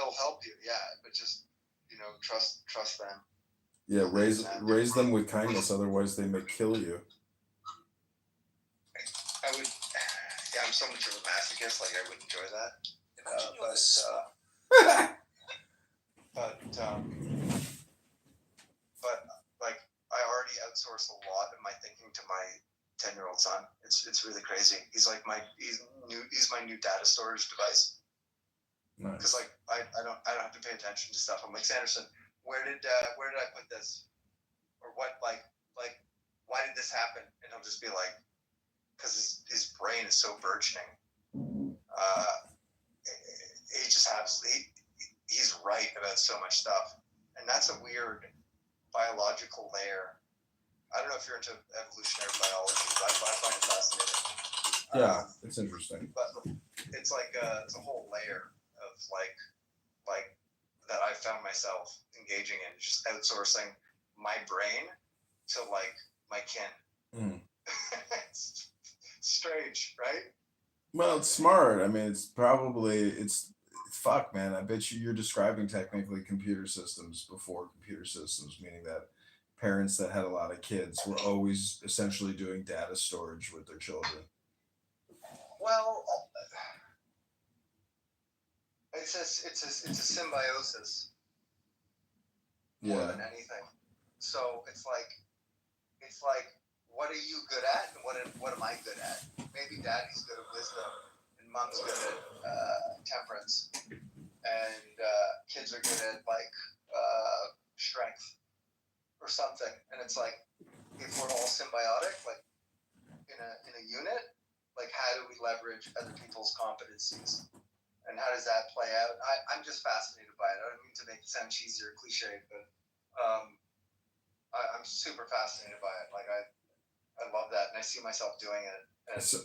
they'll help you, yeah, but just trust them. Yeah, raise them with kindness, otherwise they may kill you. I would, yeah, I'm so much of a masochist. Like, I would enjoy that. But like, I already outsource a lot of my thinking to my 10-year-old son. It's really crazy. He's like he's my new data storage device. Because Nice. like I don't have to pay attention to stuff. I'm like, Sanderson, where did I put this, or what, like why did this happen? And he'll just be like, because his brain is so burgeoning. He just he's right about so much stuff, and that's a weird biological layer. I don't know if you're into evolutionary biology, but I find it fascinating. Yeah, it's interesting. But it's like it's a whole layer of like that I found myself engaging in, just outsourcing my brain to like my kin. It's strange, right? Well, it's smart. I mean, it's fuck, man. I bet you're describing technically computer systems before computer systems, meaning that parents that had a lot of kids were always essentially doing data storage with their children. Well, it's a symbiosis more than anything. So it's like, what are you good at, and what am I good at? Maybe daddy's good at wisdom, and mom's good at temperance, and kids are good at like strength or something. And it's like, if we're all symbiotic, like in a unit, like how do we leverage other people's competencies? And how does that play out? I'm just fascinated by it. I don't mean to make it sound cheesy or cliche, but I'm super fascinated by it. Like I love that, and I see myself doing it.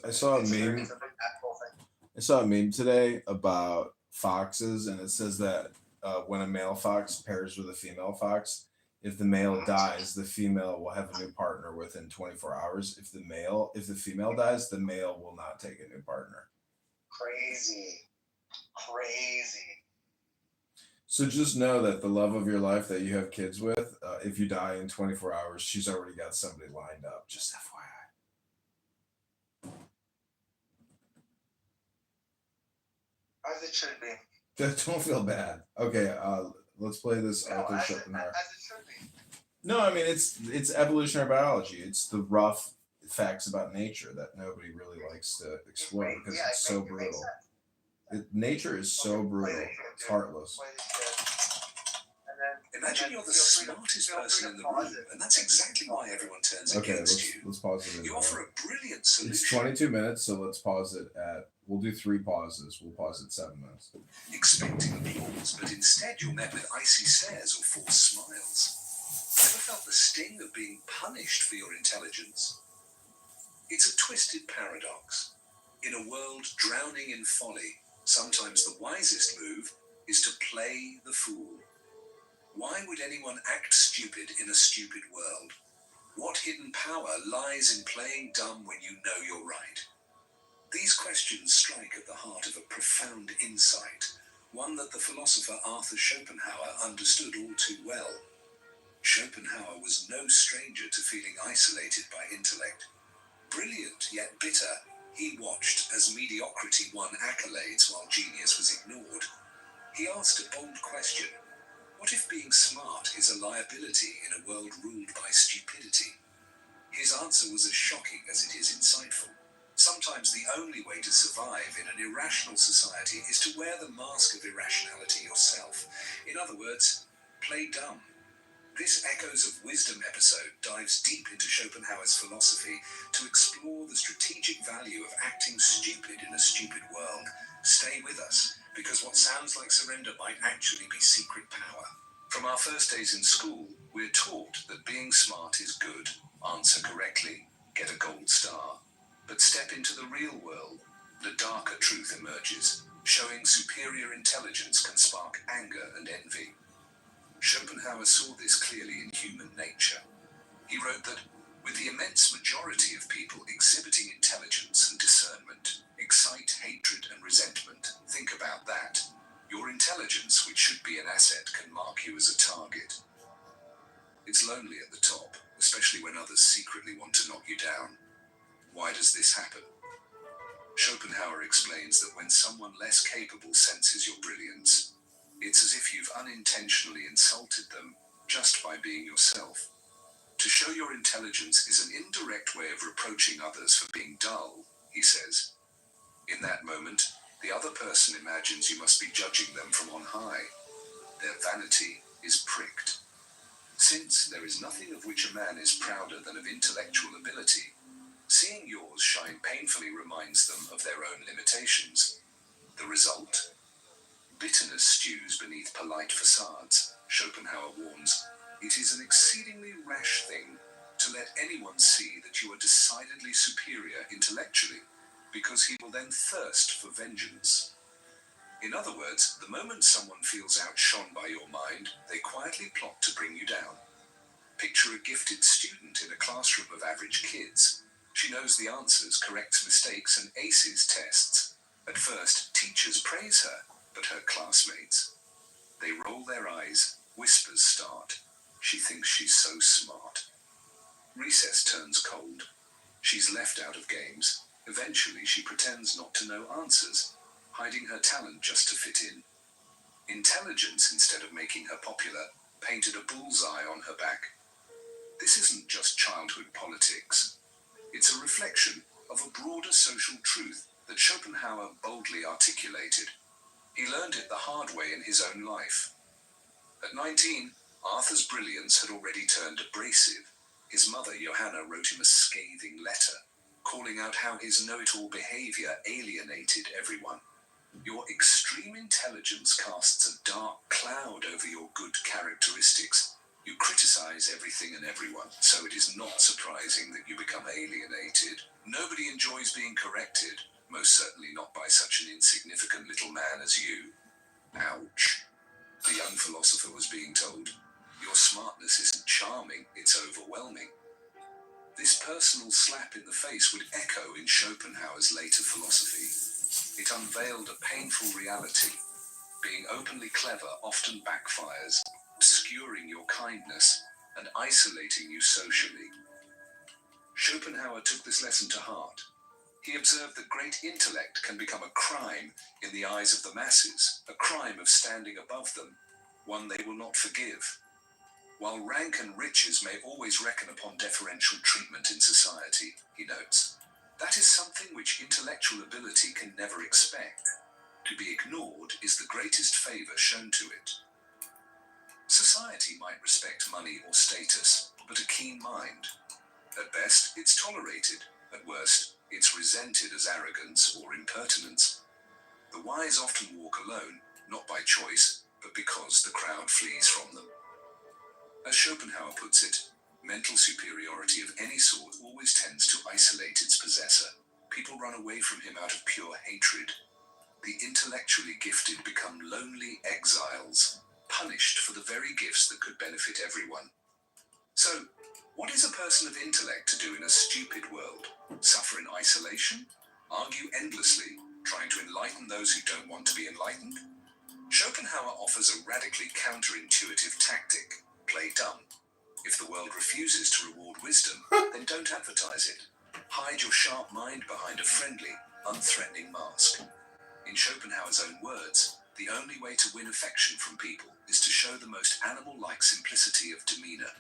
I saw a meme. It's a big natural thing. I saw a meme today about foxes, and it says that when a male fox pairs with a female fox, if the male dies, the female will have a new partner within 24 hours. If the female dies, the male will not take a new partner. Crazy. So just know that the love of your life that you have kids with, if you die in 24 hours, she's already got somebody lined up. Just FYI. As it should be. Don't feel bad. Okay, let's play this Arthur Schopenhauer. As it should be. No, I mean it's evolutionary biology. It's the rough facts about nature that nobody really likes to explore because it's so brutal. Nature is so brutal. It's heartless. Imagine you're the smartest person in the room, and that's exactly why everyone turns against you. Let's pause it. You offer a brilliant solution. It's 22 minutes, so let's pause it at. We'll do 3 pauses. We'll pause at 7 minutes. Expecting applause, but instead you're met with icy stares or forced smiles. Ever felt the sting of being punished for your intelligence? It's a twisted paradox. In a world drowning in folly, sometimes the wisest move is to play the fool. Why would anyone act stupid in a stupid world? What hidden power lies in playing dumb when you know you're right? These questions strike at the heart of a profound insight, one that the philosopher Arthur Schopenhauer understood all too well. Schopenhauer was no stranger to feeling isolated by intellect. Brilliant yet bitter, he watched as mediocrity won accolades while genius was ignored. He asked a bold question. What if being smart is a liability in a world ruled by stupidity? His answer was as shocking as it is insightful. Sometimes the only way to survive in an irrational society is to wear the mask of irrationality yourself. In other words, play dumb. This Echoes of Wisdom episode dives deep into Schopenhauer's philosophy to explore the strategic value of acting stupid in a stupid world. Stay with us, because what sounds like surrender might actually be secret power. From our first days in school, we're taught that being smart is good. Answer correctly, get a gold star. But step into the real world, the darker truth emerges, showing superior intelligence can spark anger and envy. Schopenhauer saw this clearly in human nature. He wrote that, with the immense majority of people exhibiting intelligence and discernment, excite hatred and resentment. Think about that. Your intelligence, which should be an asset, can mark you as a target. It's lonely at the top, especially when others secretly want to knock you down. Why does this happen? Schopenhauer explains that when someone less capable senses your brilliance, it's as if you've unintentionally insulted them just by being yourself. To show your intelligence is an indirect way of reproaching others for being dull, he says. In that moment, the other person imagines you must be judging them from on high. Their vanity is pricked. Since there is nothing of which a man is prouder than of intellectual ability, seeing yours shine painfully reminds them of their own limitations. The result? Bitterness stews beneath polite facades, Schopenhauer warns. It is an exceedingly rash thing to let anyone see that you are decidedly superior intellectually, because he will then thirst for vengeance. In other words, the moment someone feels outshone by your mind, they quietly plot to bring you down. Picture a gifted student in a classroom of average kids. She knows the answers, corrects mistakes, and aces tests. At first, teachers praise her, but her classmates, they roll their eyes, whispers start. She thinks she's so smart. Recess turns cold. She's left out of games. Eventually, she pretends not to know answers, hiding her talent just to fit in. Intelligence, instead of making her popular, painted a bullseye on her back. This isn't just childhood politics. It's a reflection of a broader social truth that Schopenhauer boldly articulated. He learned it the hard way in his own life. At 19, Arthur's brilliance had already turned abrasive. His mother, Johanna, wrote him a scathing letter, calling out how his know-it-all behavior alienated everyone. Your extreme intelligence casts a dark cloud over your good characteristics. You criticize everything and everyone, so it is not surprising that you become alienated. Nobody enjoys being corrected, most certainly not by such an insignificant little man as you. Ouch. The young philosopher was being told, your smartness isn't charming, it's overwhelming. This personal slap in the face would echo in Schopenhauer's later philosophy. It unveiled a painful reality. Being openly clever often backfires, obscuring your kindness and isolating you socially. Schopenhauer took this lesson to heart. He observed that great intellect can become a crime in the eyes of the masses, a crime of standing above them, one they will not forgive. While rank and riches may always reckon upon deferential treatment in society, he notes, that is something which intellectual ability can never expect. To be ignored is the greatest favor shown to it. Society might respect money or status, but a keen mind. At best, it's tolerated. At worst, it's resented as arrogance or impertinence. The wise often walk alone, not by choice, but because the crowd flees from them. As Schopenhauer puts it, mental superiority of any sort always tends to isolate its possessor. People run away from him out of pure hatred. The intellectually gifted become lonely exiles, punished for the very gifts that could benefit everyone. So, what is a person of intellect to do in a stupid world? Suffer in isolation? Argue endlessly, trying to enlighten those who don't want to be enlightened? Schopenhauer offers a radically counterintuitive tactic: play dumb. If the world refuses to reward wisdom, then don't advertise it. Hide your sharp mind behind a friendly, unthreatening mask. In Schopenhauer's own words, the only way to win affection from people is to show the most animal-like simplicity of demeanor.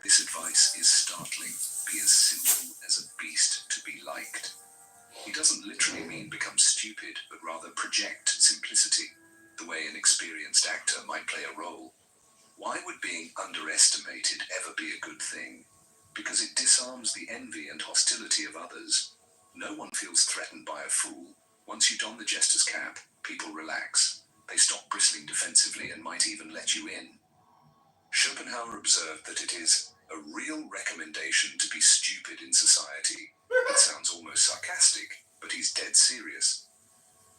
This advice is startling. Be as simple as a beast to be liked. He doesn't literally mean become stupid, but rather project simplicity, the way an experienced actor might play a role. Why would being underestimated ever be a good thing? Because it disarms the envy and hostility of others. No one feels threatened by a fool. Once you don the jester's cap, people relax. They stop bristling defensively and might even let you in. Schopenhauer observed that it is a real recommendation to be stupid in society. It sounds almost sarcastic, but he's dead serious.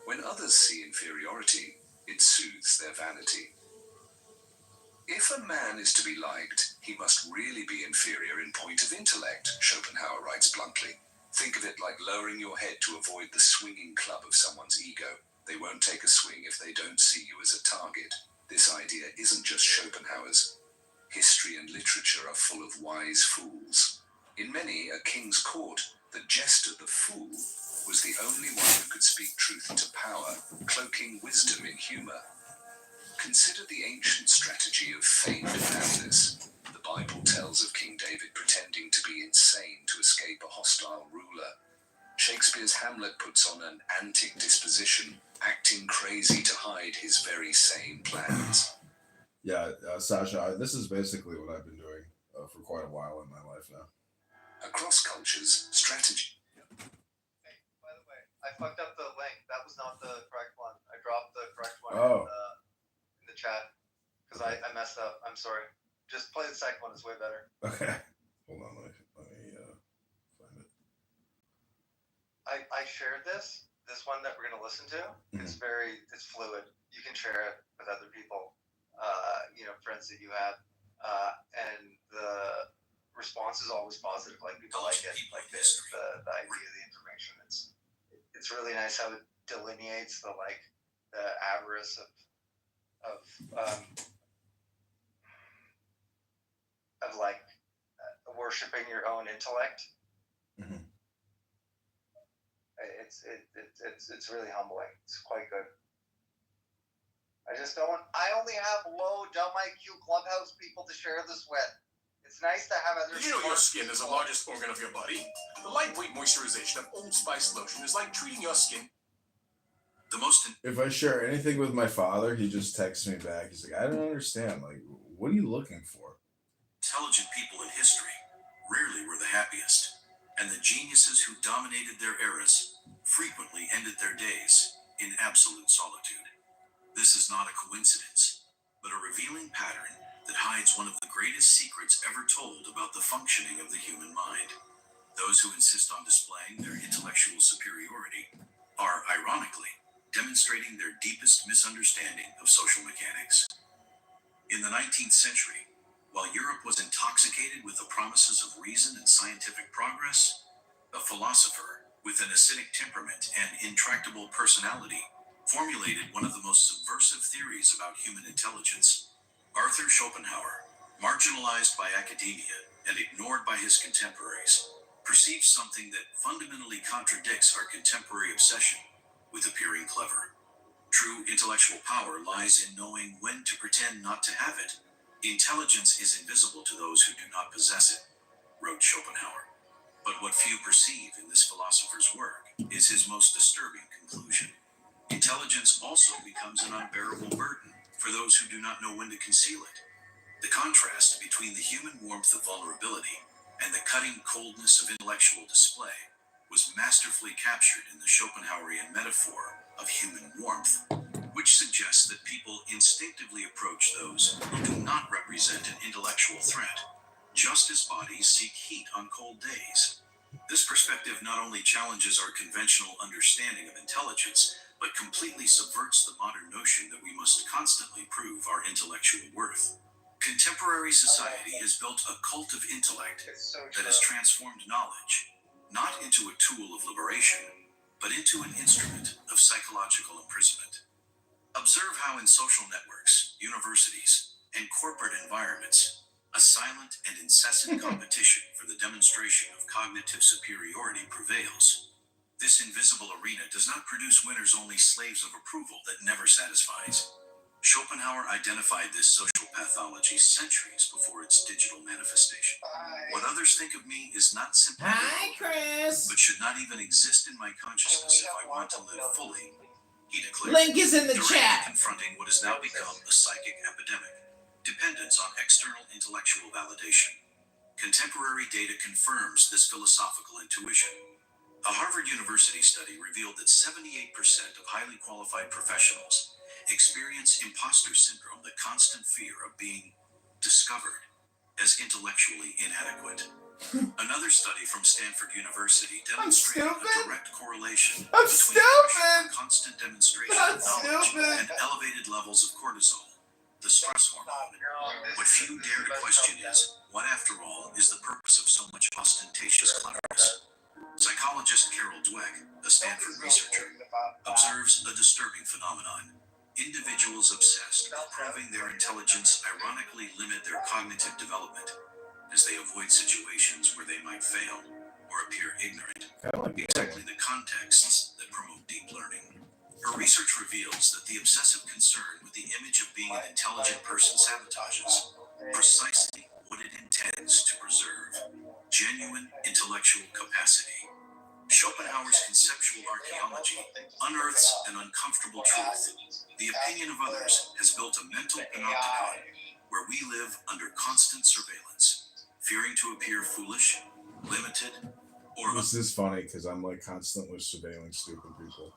When others see inferiority, it soothes their vanity. If a man is to be liked, he must really be inferior in point of intellect, Schopenhauer writes bluntly. Think of it like lowering your head to avoid the swinging club of someone's ego. They won't take a swing if they don't see you as a target. This idea isn't just Schopenhauer's. History and literature are full of wise fools. In many a king's court, the jester, the fool, was the only one who could speak truth to power, cloaking wisdom in humor. Consider the ancient strategy of feigned madness. The Bible tells of King David pretending to be insane to escape a hostile ruler. Shakespeare's Hamlet puts on an antic disposition, acting crazy to hide his very sane plans. Yeah, Sasha, this is basically what I've been doing for quite a while in my life now. Across cultures, strategy. Hey, by the way, I fucked up the link. That was not the correct one. I dropped the correct one in the chat because I messed up. I'm sorry. Just play the second one. It's way better. Okay. Hold on. Let me find it. I shared this one that we're going to listen to. Mm-hmm. It's fluid. You can share it with other people, friends that you have. And the response is always positive. Like people like it, like the idea of the information. It's really nice how it delineates the avarice of worshiping your own intellect. Mm-hmm. It's really humbling. It's quite good. I only have low dumb IQ clubhouse people to share this with. It's nice to have others. Did you know your skin is the largest organ of your body? The lightweight moisturization of Old Spice lotion is like treating your skin. If I share anything with my father, he just texts me back. He's like, I don't understand. Like, what are you looking for? Intelligent people in history rarely were the happiest, and the geniuses who dominated their eras frequently ended their days in absolute solitude. This is not a coincidence, but a revealing pattern that hides one of the greatest secrets ever told about the functioning of the human mind. Those who insist on displaying their intellectual superiority are, ironically, demonstrating their deepest misunderstanding of social mechanics. In the 19th century, while Europe was intoxicated with the promises of reason and scientific progress, a philosopher with an acidic temperament and intractable personality formulated one of the most subversive theories about human intelligence. Arthur Schopenhauer, marginalized by academia and ignored by his contemporaries, perceived something that fundamentally contradicts our contemporary obsession with appearing clever. True intellectual power lies in knowing when to pretend not to have it. Intelligence is invisible to those who do not possess it, wrote Schopenhauer. But what few perceive in this philosopher's work is his most disturbing conclusion. Intelligence also becomes an unbearable burden for those who do not know when to conceal it. The contrast between the human warmth of vulnerability and the cutting coldness of intellectual display was masterfully captured in the Schopenhauerian metaphor of human warmth, which suggests that people instinctively approach those who do not represent an intellectual threat, just as bodies seek heat on cold days. This perspective not only challenges our conventional understanding of intelligence, but completely subverts the modern notion that we must constantly prove our intellectual worth. Contemporary society has built a cult of intellect that has transformed knowledge, not into a tool of liberation, but into an instrument of psychological imprisonment. Observe how in social networks, universities, and corporate environments, a silent and incessant competition for the demonstration of cognitive superiority prevails. This invisible arena does not produce winners, only slaves of approval that never satisfies. Schopenhauer identified this social pathology centuries before its digital manifestation. What others think of me is not simply Chris, but should not even exist in my consciousness if I want to live fully, he declared. Link is in the directly chat. Confronting what has now become a psychic epidemic, dependence on external intellectual validation. Contemporary data confirms this philosophical intuition. A Harvard University study revealed that 78% of highly qualified professionals experience imposter syndrome, the constant fear of being discovered as intellectually inadequate. Another study from Stanford University demonstrated a direct correlation between constant demonstration of knowledge and elevated levels of cortisol, the stress hormone. What few dare to question is, what after all is the purpose of so much ostentatious cleverness? Psychologist Carol Dweck, a Stanford researcher, observes a disturbing phenomenon. Individuals obsessed with proving their intelligence ironically limit their cognitive development as they avoid situations where they might fail or appear ignorant. Exactly the contexts that promote deep learning. Her research reveals that the obsessive concern with the image of being an intelligent person sabotages precisely what it intends to preserve: genuine intellectual capacity. Schopenhauer's conceptual archaeology unearths an uncomfortable truth. The opinion of others has built a mental panopticon where we live under constant surveillance, fearing to appear foolish, limited, or This is funny because I'm like constantly surveilling stupid people.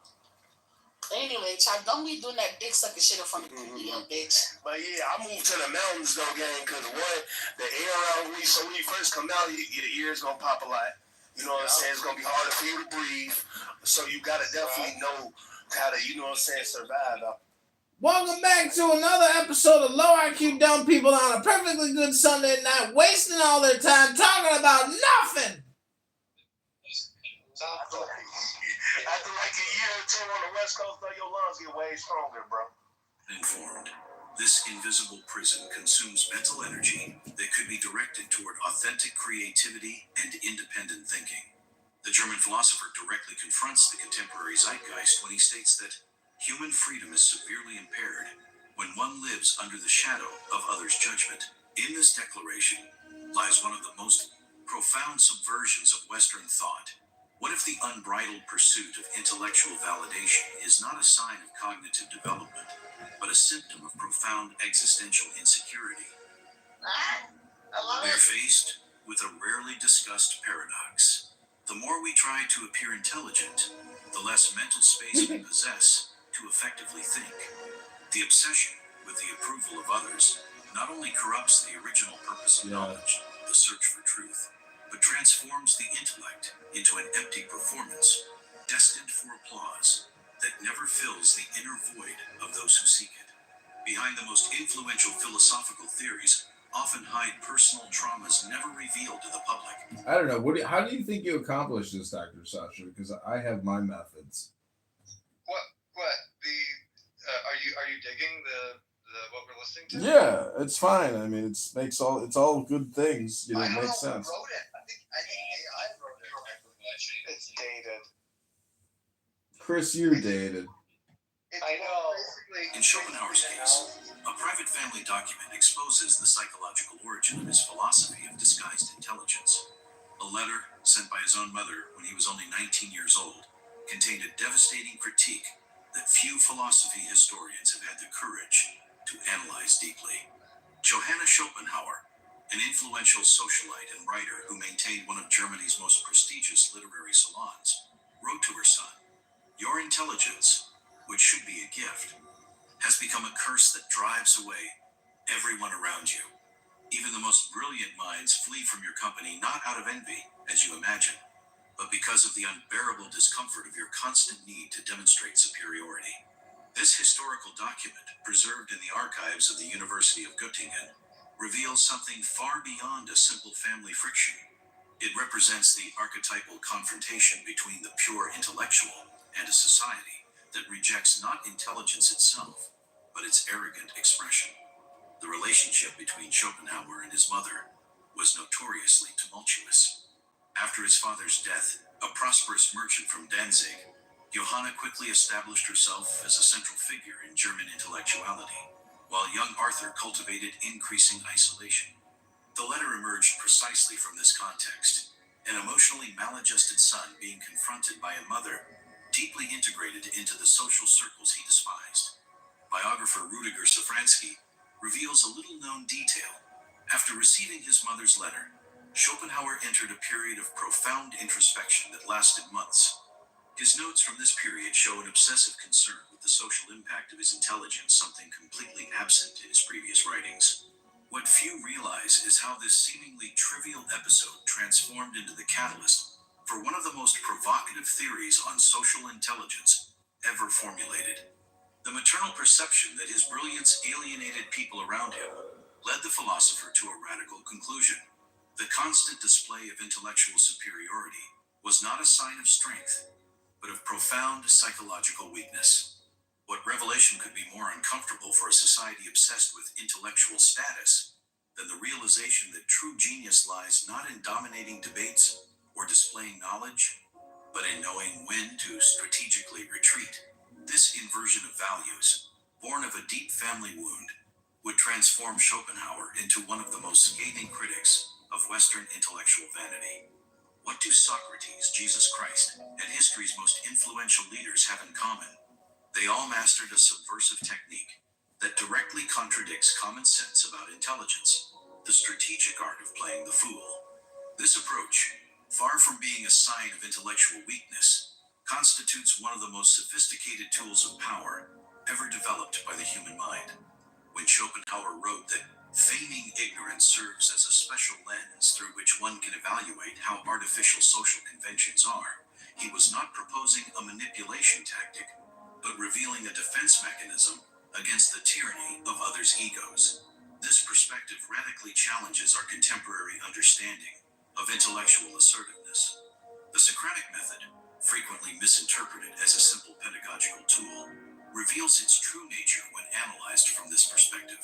Anyway, child, don't be doing that dick sucking shit in front of people, yo, bitch. But yeah, I moved to the mountains though, gang, because one, the air around me, so when you first come out, your ears gonna pop a lot. You know what I'm saying? It's gonna be harder for you to breathe. So you gotta definitely know how to, you know what I'm saying, survive. Welcome back to another episode of Low IQ Dumb People on a perfectly good Sunday night, wasting all their time talking about nothing. After like a year or two on the West Coast, though, your lungs get way stronger, bro. informed. This invisible prison consumes mental energy that could be directed toward authentic creativity and independent thinking. The German philosopher directly confronts the contemporary zeitgeist when he states that human freedom is severely impaired when one lives under the shadow of others' judgment. In this declaration lies one of the most profound subversions of Western thought. What if the unbridled pursuit of intellectual validation is not a sign of cognitive development, but a symptom of profound existential insecurity? We're faced with a rarely discussed paradox. The more we try to appear intelligent, the less mental space we possess to effectively think. The obsession with the approval of others not only corrupts the original purpose of knowledge, the search for truth, but transforms the intellect into an empty performance, destined for applause, that never fills the inner void of those who seek it. Behind the most influential philosophical theories often hide personal traumas never revealed to the public. I don't know. How do you think you accomplish this, Dr. Sasha? Because I have my methods. What? Are you digging the what we're listening to? Yeah, it's fine. I mean, it's all good things. You know, it makes sense. Who wrote it? I think AI wrote it. It's dated. Chris, you're dated. I know. In Schopenhauer's case, a private family document exposes the psychological origin of his philosophy of disguised intelligence. A letter sent by his own mother when he was only 19 years old contained a devastating critique that few philosophy historians have had the courage to analyze deeply. Johanna Schopenhauer, an influential socialite and writer who maintained one of Germany's most prestigious literary salons, wrote to her son, "Your intelligence, which should be a gift, has become a curse that drives away everyone around you. Even the most brilliant minds flee from your company not out of envy, as you imagine, but because of the unbearable discomfort of your constant need to demonstrate superiority." This historical document, preserved in the archives of the University of Göttingen, reveals something far beyond a simple family friction. It represents the archetypal confrontation between the pure intellectual and a society that rejects not intelligence itself, but its arrogant expression. The relationship between Schopenhauer and his mother was notoriously tumultuous. After his father's death, a prosperous merchant from Danzig, Johanna quickly established herself as a central figure in German intellectuality, while young Arthur cultivated increasing isolation. The letter emerged precisely from this context, an emotionally maladjusted son being confronted by a mother deeply integrated into the social circles he despised. Biographer Rudiger Safransky reveals a little-known detail. After receiving his mother's letter, Schopenhauer entered a period of profound introspection that lasted months. His notes from this period show an obsessive concern with the social impact of his intelligence, something completely absent in his previous writings. What few realize is how this seemingly trivial episode transformed into the catalyst for one of the most provocative theories on social intelligence ever formulated. The maternal perception that his brilliance alienated people around him led the philosopher to a radical conclusion. The constant display of intellectual superiority was not a sign of strength, but of profound psychological weakness. What revelation could be more uncomfortable for a society obsessed with intellectual status than the realization that true genius lies not in dominating debates or displaying knowledge, but in knowing when to strategically retreat? This inversion of values, born of a deep family wound, would transform Schopenhauer into one of the most scathing critics of Western intellectual vanity. What do Socrates, Jesus Christ, and history's most influential leaders have in common? They all mastered a subversive technique that directly contradicts common sense about intelligence, the strategic art of playing the fool. This approach, far from being a sign of intellectual weakness, constitutes one of the most sophisticated tools of power ever developed by the human mind. When Schopenhauer wrote that feigning ignorance serves as a special lens through which one can evaluate how artificial social conventions are, he was not proposing a manipulation tactic, but revealing a defense mechanism against the tyranny of others' egos. This perspective radically challenges our contemporary understanding of intellectual assertiveness. The Socratic method, frequently misinterpreted as a simple pedagogical tool, reveals its true nature when analyzed from this perspective.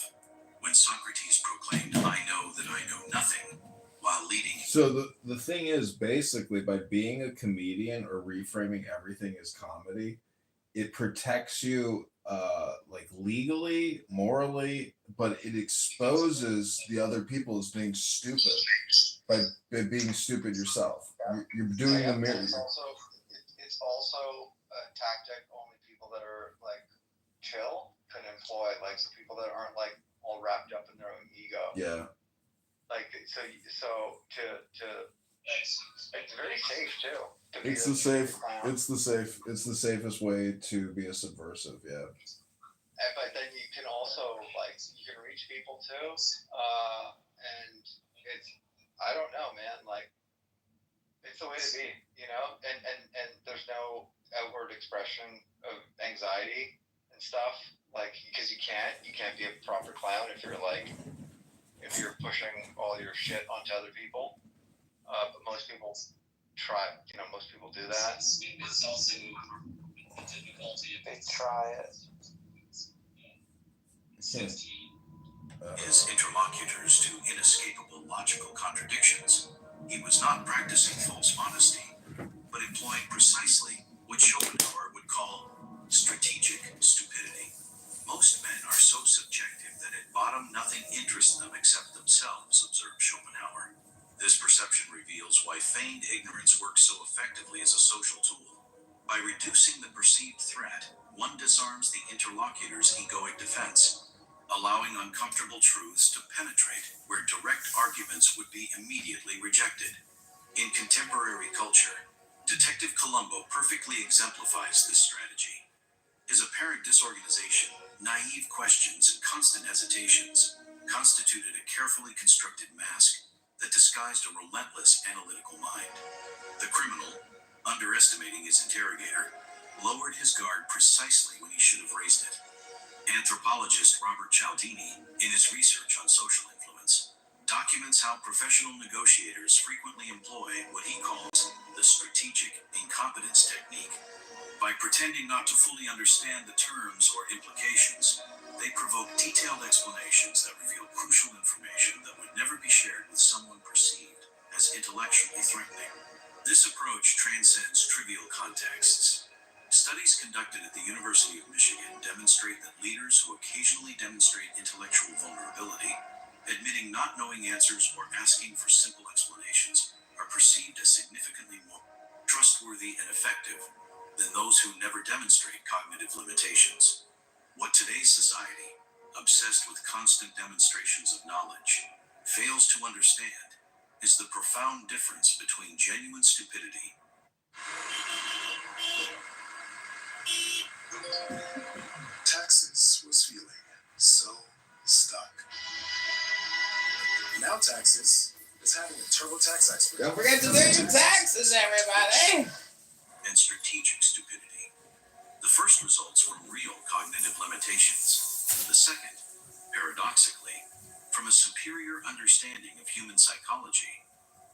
When Socrates proclaimed, "I know that I know nothing," while leading. So the thing is, basically, by being a comedian or reframing everything as comedy, it protects you like legally, morally, but it exposes the other people as being stupid by being stupid yourself. You're doing a mirror. It's also a tactic only people that are like chill can employ, like so people that aren't like all wrapped up in their own ego. Yeah. Like so it's very safe too. It's the safest way to be a subversive, yeah. But then you can also like you can reach people too, and it's I don't know, man. Like it's the way to be, you know. And there's no outward expression of anxiety and stuff, like because you can't be a proper clown if you're pushing all your shit onto other people. But most people try, most people do that. It's also the difficulty They try it. His interlocutors to inescapable logical contradictions. He was not practicing false honesty, but employing precisely what Schopenhauer would call strategic stupidity. Most men are so subjective that at bottom nothing interests them except themselves, observed Schopenhauer. This perception reveals why feigned ignorance works so effectively as a social tool. By reducing the perceived threat, one disarms the interlocutor's egoic defense, allowing uncomfortable truths to penetrate where direct arguments would be immediately rejected. In contemporary culture, Detective Columbo perfectly exemplifies this strategy. His apparent disorganization, naive questions, and constant hesitations constituted a carefully constructed mask that disguised a relentless analytical mind. The criminal, underestimating his interrogator, lowered his guard precisely when he should have raised it. Anthropologist Robert Cialdini, in his research on social influence, documents how professional negotiators frequently employ what he calls the strategic incompetence technique. By pretending not to fully understand the terms or implications, they provoke detailed explanations that reveal crucial information that would never be shared with someone perceived as intellectually threatening. This approach transcends trivial contexts. Studies conducted at the University of Michigan demonstrate that leaders who occasionally demonstrate intellectual vulnerability, admitting not knowing answers or asking for simple explanations, are perceived as significantly more trustworthy and effective than those who never demonstrate cognitive limitations. What today's society, obsessed with constant demonstrations of knowledge, fails to understand is the profound difference between genuine stupidity. Texas was feeling so stuck. Now Texas is having a TurboTax expert. Don't forget to do your taxes, everybody. And strategic stupidity. The first results from real cognitive limitations. The second, paradoxically, from a superior understanding of human psychology.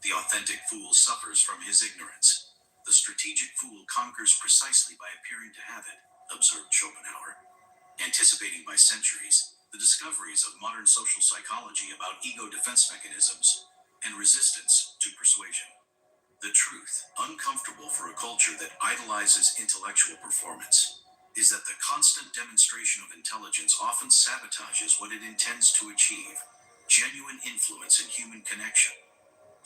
The authentic fool suffers from his ignorance, The strategic fool conquers precisely by appearing to have it, observed Schopenhauer. Anticipating by centuries the discoveries of modern social psychology about ego defense mechanisms and resistance to persuasion. The truth, uncomfortable for a culture that idolizes intellectual performance, is that the constant demonstration of intelligence often sabotages what it intends to achieve: genuine influence and human connection.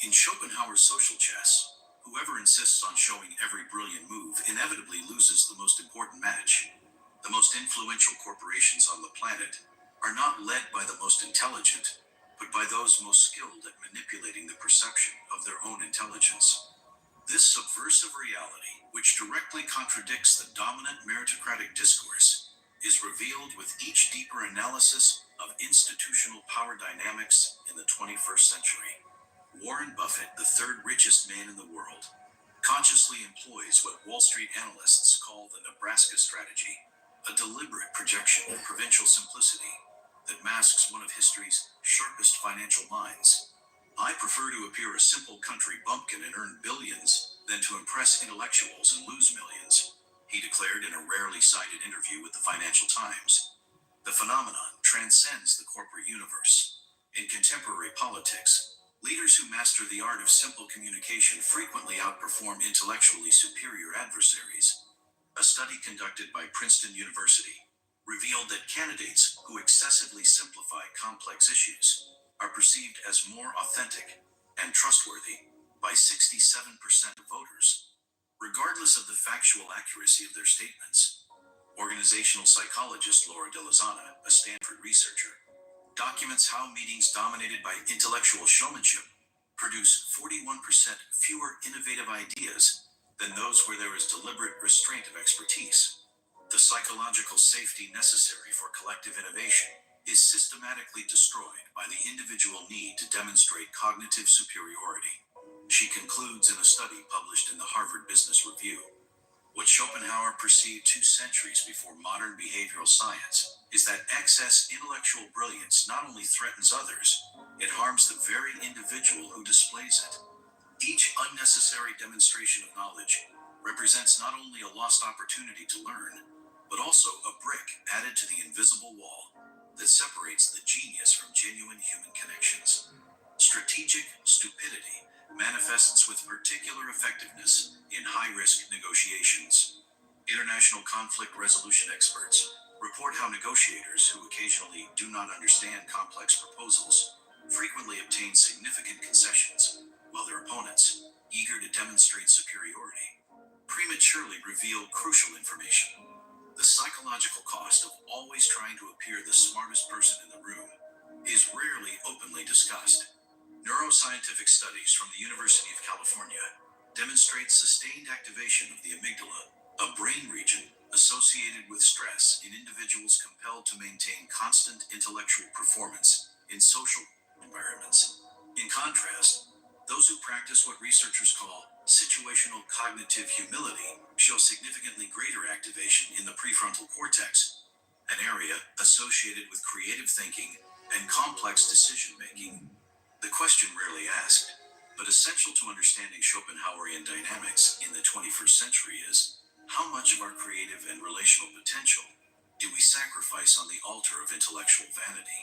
In Schopenhauer's social chess, whoever insists on showing every brilliant move inevitably loses the most important match. The most influential corporations on the planet are not led by the most intelligent, but by those most skilled at manipulating the perception of their own intelligence. This subversive reality, which directly contradicts the dominant meritocratic discourse, is revealed with each deeper analysis of institutional power dynamics in the 21st century. Warren Buffett, the third richest man in the world, consciously employs what Wall Street analysts call the Nebraska strategy, a deliberate projection of provincial simplicity that masks one of history's sharpest financial minds. I prefer to appear a simple country bumpkin and earn billions than to impress intellectuals and lose millions, he declared in a rarely cited interview with the Financial Times. The phenomenon transcends the corporate universe. In contemporary politics, leaders who master the art of simple communication frequently outperform intellectually superior adversaries. A study conducted by Princeton University revealed that candidates who excessively simplify complex issues are perceived as more authentic and trustworthy by 67% of voters, regardless of the factual accuracy of their statements. Organizational psychologist Laura De Lozana, a Stanford researcher, documents how meetings dominated by intellectual showmanship produce 41% fewer innovative ideas than those where there is deliberate restraint of expertise. The psychological safety necessary for collective innovation is systematically destroyed by the individual need to demonstrate cognitive superiority. She concludes in a study published in the Harvard Business Review. What Schopenhauer perceived 2 centuries before modern behavioral science is that excess intellectual brilliance not only threatens others, it harms the very individual who displays it. Each unnecessary demonstration of knowledge represents not only a lost opportunity to learn, but also a brick added to the invisible wall that separates the genius from genuine human connections. Strategic stupidity manifests with particular effectiveness in high-risk negotiations. International conflict resolution experts report how negotiators who occasionally do not understand complex proposals frequently obtain significant concessions, while their opponents, eager to demonstrate superiority, prematurely reveal crucial information. The psychological cost of always trying to appear the smartest person in the room is rarely openly discussed. Neuroscientific studies from the University of California demonstrate sustained activation of the amygdala, a brain region associated with stress in individuals compelled to maintain constant intellectual performance in social environments. In contrast, those who practice what researchers call situational cognitive humility show significantly greater activation in the prefrontal cortex, an area associated with creative thinking and complex decision-making. The question rarely asked, but essential to understanding Schopenhauerian dynamics in the 21st century is, how much of our creative and relational potential do we sacrifice on the altar of intellectual vanity?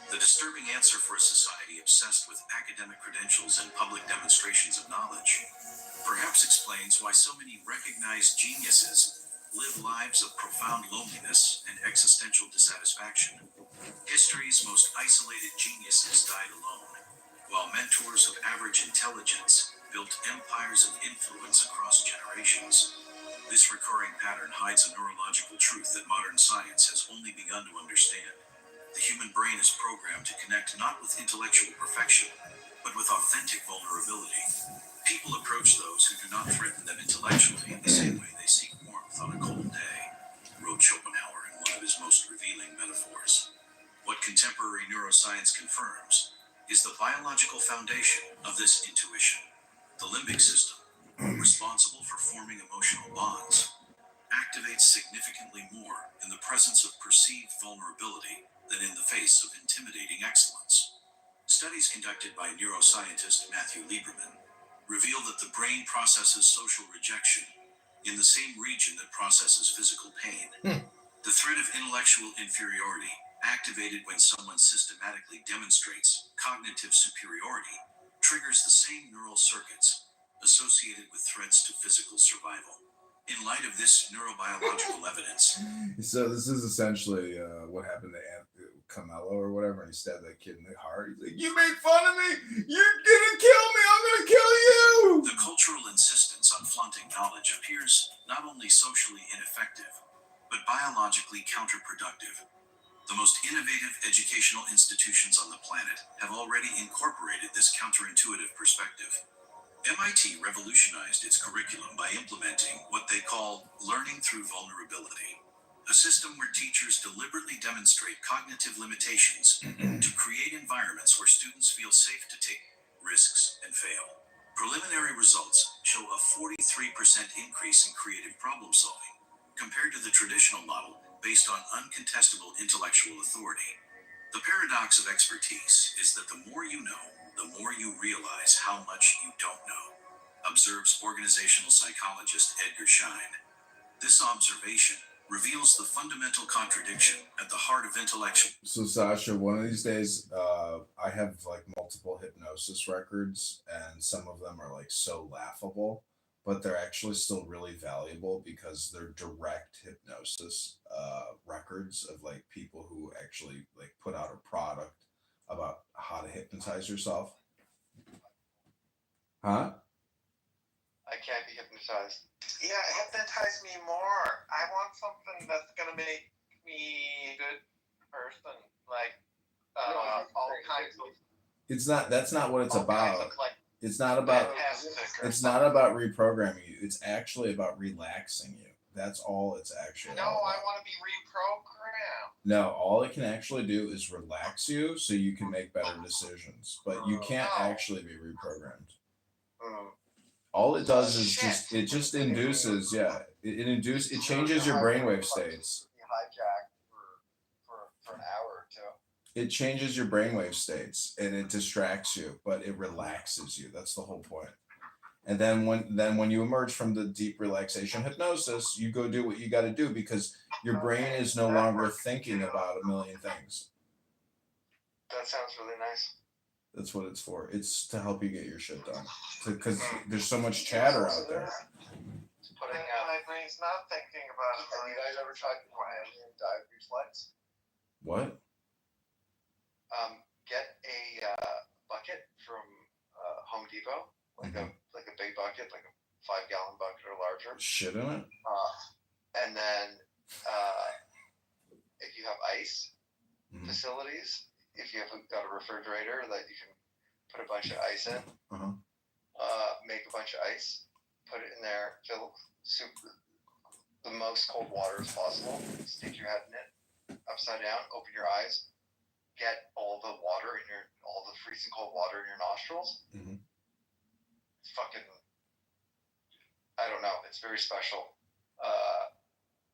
The disturbing answer for a society obsessed with academic credentials and public demonstrations of knowledge perhaps explains why so many recognized geniuses live lives of profound loneliness and existential dissatisfaction. History's most isolated geniuses died alone, while mentors of average intelligence built empires of influence across generations. This recurring pattern hides a neurological truth that modern science has only begun to understand. The human brain is programmed to connect not with intellectual perfection, but with authentic vulnerability. People approach those who do not threaten them intellectually in the same way they seek warmth on a cold day, wrote Schopenhauer in one of his most revealing metaphors. What contemporary neuroscience confirms is the biological foundation of this intuition. The limbic system, responsible for forming emotional bonds, activates significantly more in the presence of perceived vulnerability than in the face of intimidating excellence. Studies conducted by neuroscientist Matthew Lieberman reveal that the brain processes social rejection in the same region that processes physical pain. The threat of intellectual inferiority, activated when someone systematically demonstrates cognitive superiority, triggers the same neural circuits associated with threats to physical survival. In light of this neurobiological evidence, so this is essentially what happened to Camelo or whatever, and he stabbed that kid in the heart. He's like, "You made fun of me. You're gonna kill me. I'm gonna kill you." the cultural insistence on flaunting knowledge appears not only socially ineffective, but biologically counterproductive. The most innovative educational institutions on the planet have already incorporated this counterintuitive perspective. MIT revolutionized its curriculum by implementing what they call learning through vulnerability, a system where teachers deliberately demonstrate cognitive limitations to create environments where students feel safe to take risks and fail. Preliminary results show a 43% increase in creative problem solving compared to the traditional model based on uncontestable intellectual authority. The paradox of expertise is that the more you know, the more you realize how much you don't know, observes organizational psychologist Edgar Schein. This observation reveals the fundamental contradiction at the heart of intellectual. So Sasha, one of these days, I have like multiple hypnosis records, and some of them are like so laughable, but they're actually still really valuable because they're direct hypnosis records of like people who actually like put out a product about how to hypnotize yourself. Huh? I can't be hypnotized. Yeah, hypnotize me more. I want something that's gonna make me a good person. Like all kinds of. It's not. That's not what it's All kinds about. of, like, It's not about. fantastic or It's not about reprogramming you. It's actually about relaxing you. That's all it's actually. No, all I about. want to be reprogrammed. No, all it can actually do is relax you so you can make better decisions. But you can't No. actually be reprogrammed. Mm. All it does is Shit. just induces, it changes your brainwave states. Be hijacked for an hour or two. It changes your brainwave states and it distracts you, but it relaxes you. That's the whole point. And then when you emerge from the deep relaxation hypnosis, you go do what you got to do because your brain is no longer thinking about a million things. That sounds really nice. That's what it's for. It's to help you get your shit done. Because there's so much chatter out there. Putting My brain's not thinking about it. Have you guys ever tried Himalayan dive sleds? What? Get a bucket from Home Depot, like a big bucket, like a 5-gallon bucket or larger. Shit in it? And then if you have ice facilities, if you have got a refrigerator that you can put a bunch of ice in, make a bunch of ice, put it in there, fill the most cold water as possible, stick your head in it, upside down, open your eyes, get all the freezing cold water in your nostrils. It's fucking, I don't know, it's very special,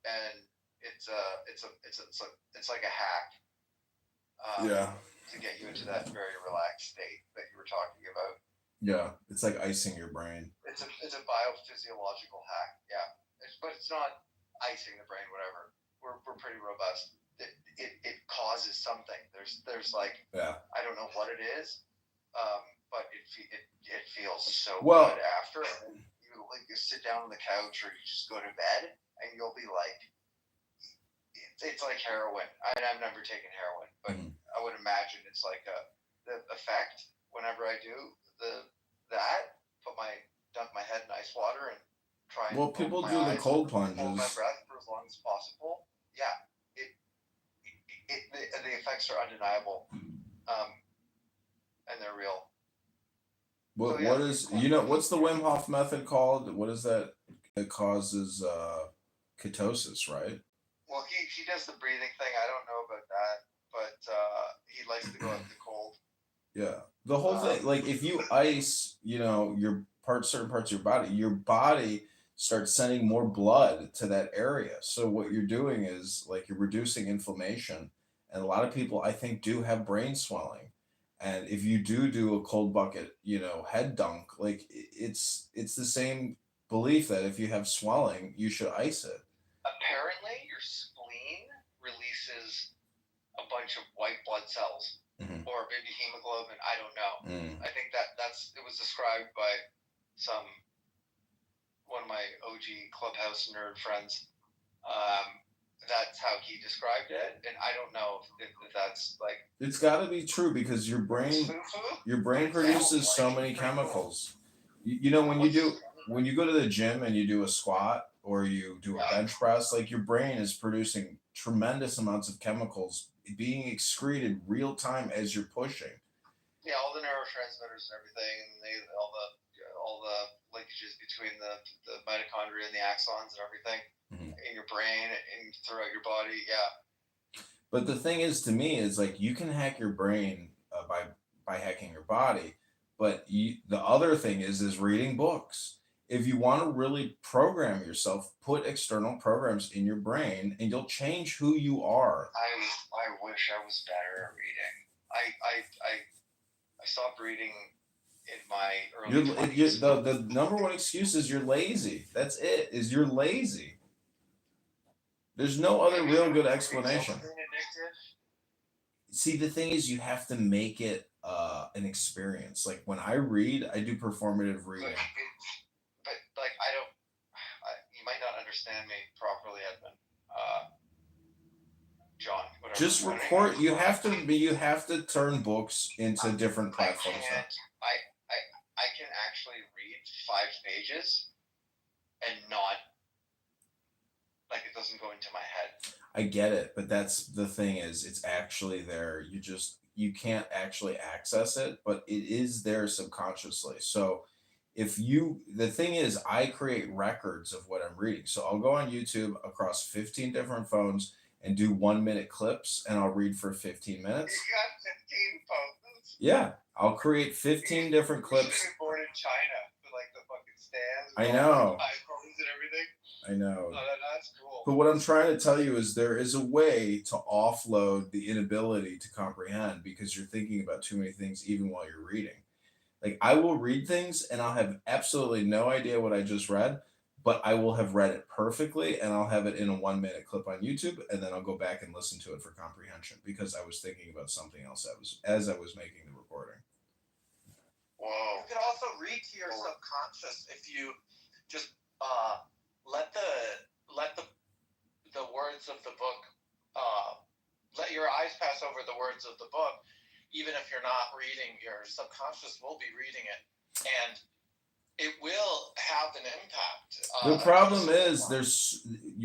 and it's like a hack. To get you into that very relaxed state that you were talking about. Yeah, it's like icing your brain. It's a biophysiological hack. Yeah, but it's not icing the brain. Whatever. We're pretty robust. It causes something. There's like I don't know what it is, but it feels so good after. And you sit down on the couch or you just go to bed and you'll be like. It's like heroin. I've never taken heroin, but I would imagine it's like the effect whenever I do dunk my head in ice water and try and people do the cold plunges. Hold my breath for as long as possible. Yeah, the effects are undeniable, and they're real. What is what's the Wim Hof method called? What is that? It causes ketosis, right? Well, he does the breathing thing. I don't know about that, but he likes to go out in the cold. Yeah, the whole thing. Like if you ice, certain parts of your body starts sending more blood to that area. So what you're doing is like you're reducing inflammation, and a lot of people I think do have brain swelling, And if you do a cold bucket, head dunk, like it's the same belief that if you have swelling, you should ice it. Apparently, your spleen releases a bunch of white blood cells, or maybe hemoglobin. I don't know. I think it was described by one of my OG clubhouse nerd friends. That's how he described it, and I don't know if that's like. It's got to be true because your brain produces so many chemicals. When you go to the gym and you do a squat or you do a bench press, like your brain is producing tremendous amounts of chemicals being excreted real time as you're pushing. Yeah, all the neurotransmitters and everything, and all the linkages between the mitochondria and the axons and everything in your brain and throughout your body. Yeah. But the thing is, to me, is like you can hack your brain by hacking your body, but the other thing is reading books. If you want to really program yourself, put external programs in your brain, and you'll change who you are. I wish I was better at reading. I stopped reading in my early 20s. The number one excuse is you're lazy. That's it. Is you're lazy. There's no other real good explanation. See, the thing is, you have to make it an experience. Like when I read, I do performative reading. But like you might not understand me properly, Edmund. John, whatever. Just record. You have to turn books into different platforms. I can actually read 5 pages and not, like, it doesn't go into my head. I get it, but that's the thing is it's actually there. You can't actually access it, but it is there subconsciously. So the thing is, I create records of what I'm reading. So I'll go on YouTube across 15 different phones and do 1-minute clips, and I'll read for 15 minutes. You got 15 phones? Yeah, I'll create 15 different clips. You should be born in China with like the fucking stands. I know. iPhones and everything. I know. Oh, that's cool. But what I'm trying to tell you is there is a way to offload the inability to comprehend because you're thinking about too many things even while you're reading. Like I will read things and I'll have absolutely no idea what I just read, but I will have read it perfectly and I'll have it in a 1-minute clip on YouTube and then I'll go back and listen to it for comprehension because I was thinking about something else as I was making the recording. Whoa. You can also read to your subconscious if you just let the words of the book let your eyes pass over the words of the book. Even if you're not reading, your subconscious will be reading it, and it will have an impact. The problem is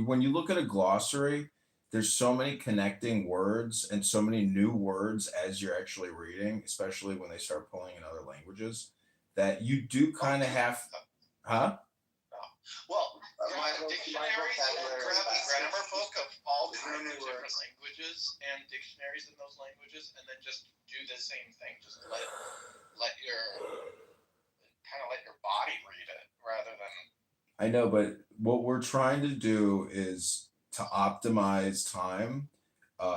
when you look at a glossary, there's so many connecting words and so many new words as you're actually reading, especially when they start pulling in other languages, that you do kind of have, huh? Well, grab a grammar book of all kinds of different languages and dictionaries in those languages, and then just do the same thing. Just let your body read it rather than. I know, but what we're trying to do is to optimize time,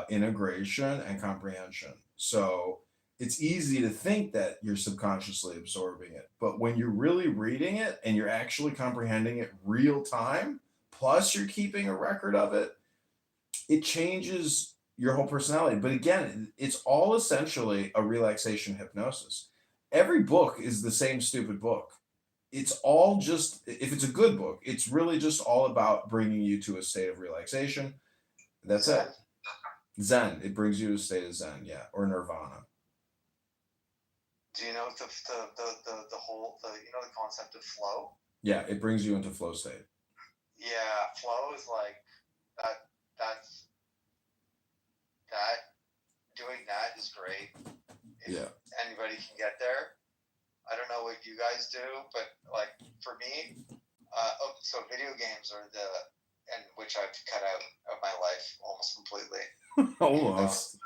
integration, and comprehension. So it's easy to think that you're subconsciously absorbing it, but when you're really reading it and you're actually comprehending it real time, plus you're keeping a record of it, it changes your whole personality. But again, it's all essentially a relaxation hypnosis. Every book is the same stupid book. It's all just, if it's a good book, it's really just all about bringing you to a state of relaxation. That's it. Zen. It brings you to a state of Zen, yeah, or nirvana. Do you know the whole the concept of flow? Yeah, it brings you into flow state. Yeah, flow is like that. Doing that is great. If anybody can get there. I don't know what you guys do, but like for me, so video games are which I've cut out of my life almost completely. Almost.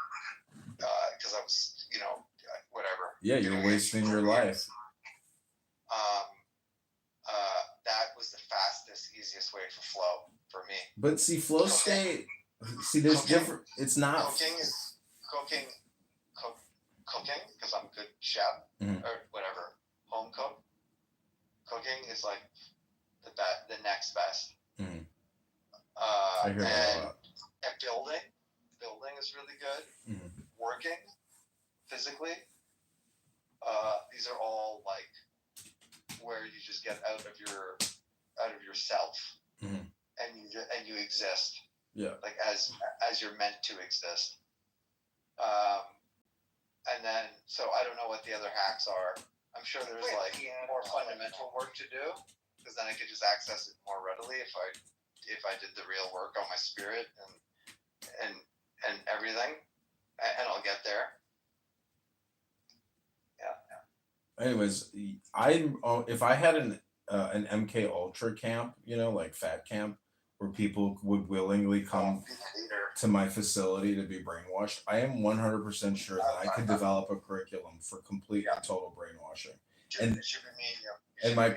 Because I was, whatever. Yeah, you're wasting your life. That was the fastest, easiest way for flow for me. But see, flow state. See, there's different. It's not. Cocaine cooking because I'm a good chef Mhm. or whatever, home cook. Cooking is like the next best. Mhm. I hear that a lot. And building is really good. Mhm. Working physically, these are all like where you just get out of yourself, Mhm. and you exist. Yeah. Like as you're meant to exist. And then so I don't know what the other hacks are. I'm sure there's like more fundamental work to do, because then I could just access it more readily if I did the real work on my spirit and everything, and I'll get there. Yeah. Anyways, if I had an MK Ultra camp, like fat camp, where people would willingly come to my facility to be brainwashed, I am 100% sure that I could develop a curriculum for complete and total brainwashing. And my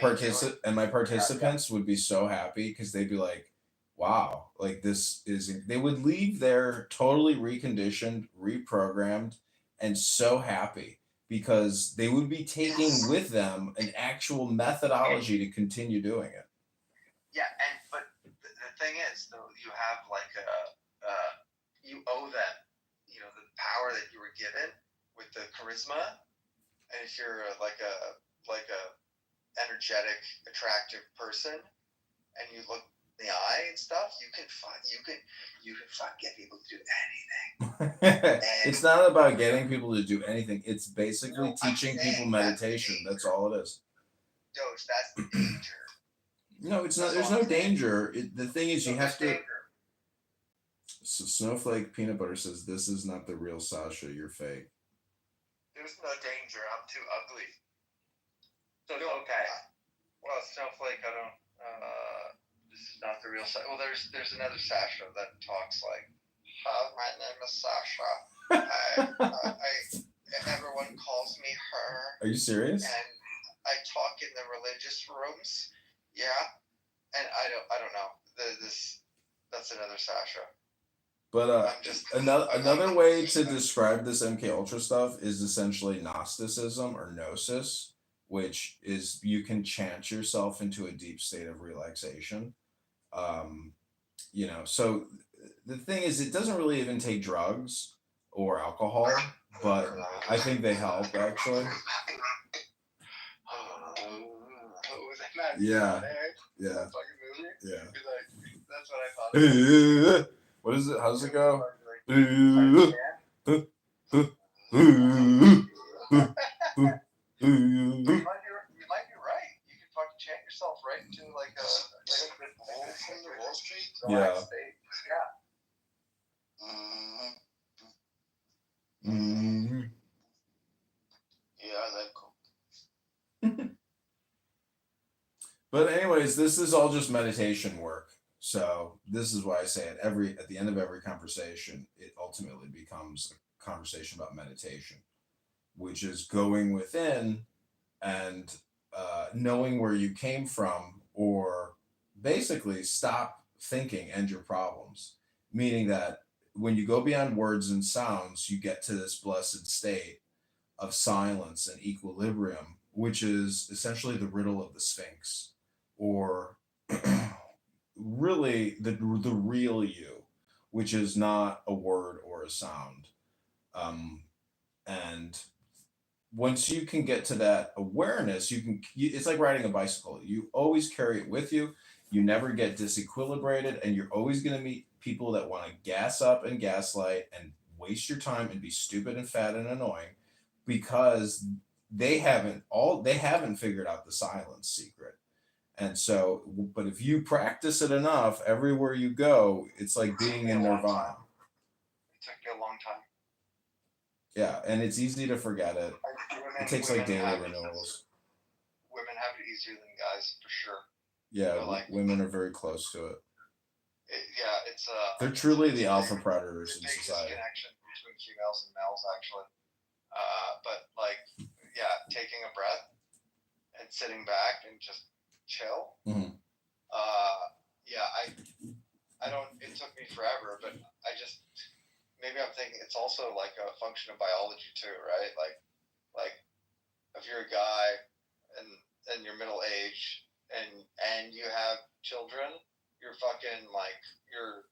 participants would be so happy because they'd be like, wow, like they would leave there totally reconditioned, reprogrammed, and so happy because they would be taking with them an actual methodology to continue doing it. Yeah, but the thing is, though, you have like you owe them, the power that you were given with the charisma, and if you're like a energetic, attractive person, and you look in the eye and stuff, you can get people to do anything. It's not about getting people to do anything. It's basically teaching people meditation. That's all it is. Doge, that's the danger. No, it's not. There's no danger. The thing is, you have to. Danger. So Snowflake Peanut Butter says, "This is not the real Sasha. You're fake." There's no danger. I'm too ugly. So it's okay. Well, Snowflake, I don't. This is not the real Sasha. Well, there's another Sasha that talks like, "Hi, my name is Sasha. Everyone calls me her." Are you serious? And I talk in the religious rooms. Yeah, and I don't know. That's another Sasha. But another way to describe this MK Ultra stuff is essentially Gnosticism or Gnosis, which is you can chant yourself into a deep state of relaxation. So the thing is, it doesn't really even take drugs or alcohol, but I think they help actually. Yeah. Yeah. Yeah. That's what I thought. What is it? How does it go? You might be right. You can fucking chant yourself right into like a from the Wall Street. Yeah. State. Yeah. Mm-hmm. Yeah, that's cool. But anyways, this is all just meditation work. So this is why I say at the end of every conversation, it ultimately becomes a conversation about meditation, which is going within and knowing where you came from, or basically stop thinking, end your problems. Meaning that when you go beyond words and sounds, you get to this blessed state of silence and equilibrium, which is essentially the riddle of the Sphinx, or really the real you, which is not a word or a sound. And once you can get to that awareness, it's like riding a bicycle. You always carry it with you. You never get disequilibrated, and you're always going to meet people that want to gas up and gaslight and waste your time and be stupid and fat and annoying, because they haven't figured out the silence secret. And so, but if you practice it enough, everywhere you go, it's like being in nirvana. It took me a long time. Yeah, and it's easy to forget it. It takes like daily renewals. Women have it easier than guys, for sure. Yeah, women are very close to it. It's they're truly the alpha predators in biggest society. Connection between females and males, actually. But taking a breath and sitting back and just chill. Mm-hmm. I don't. It took me forever, but maybe I'm thinking it's also like a function of biology too, right? Like fucking like your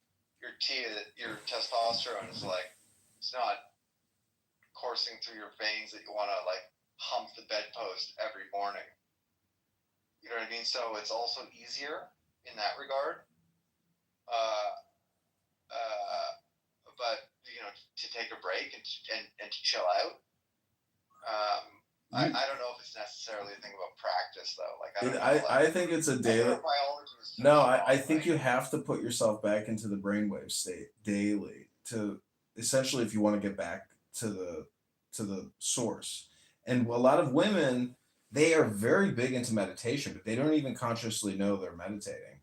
testosterone is like, it's not coursing through your veins that you want to like hump the bedpost every morning. You know what I mean? So it's also easier in that regard. But you know, to take a break and to chill out. I don't know if it's necessarily a thing about practice though. Like I think it's a daily. No, I think you have to put yourself back into the brainwave state daily to essentially, if you want to get back to the source. And a lot of women, they are very big into meditation, but they don't even consciously know they're meditating.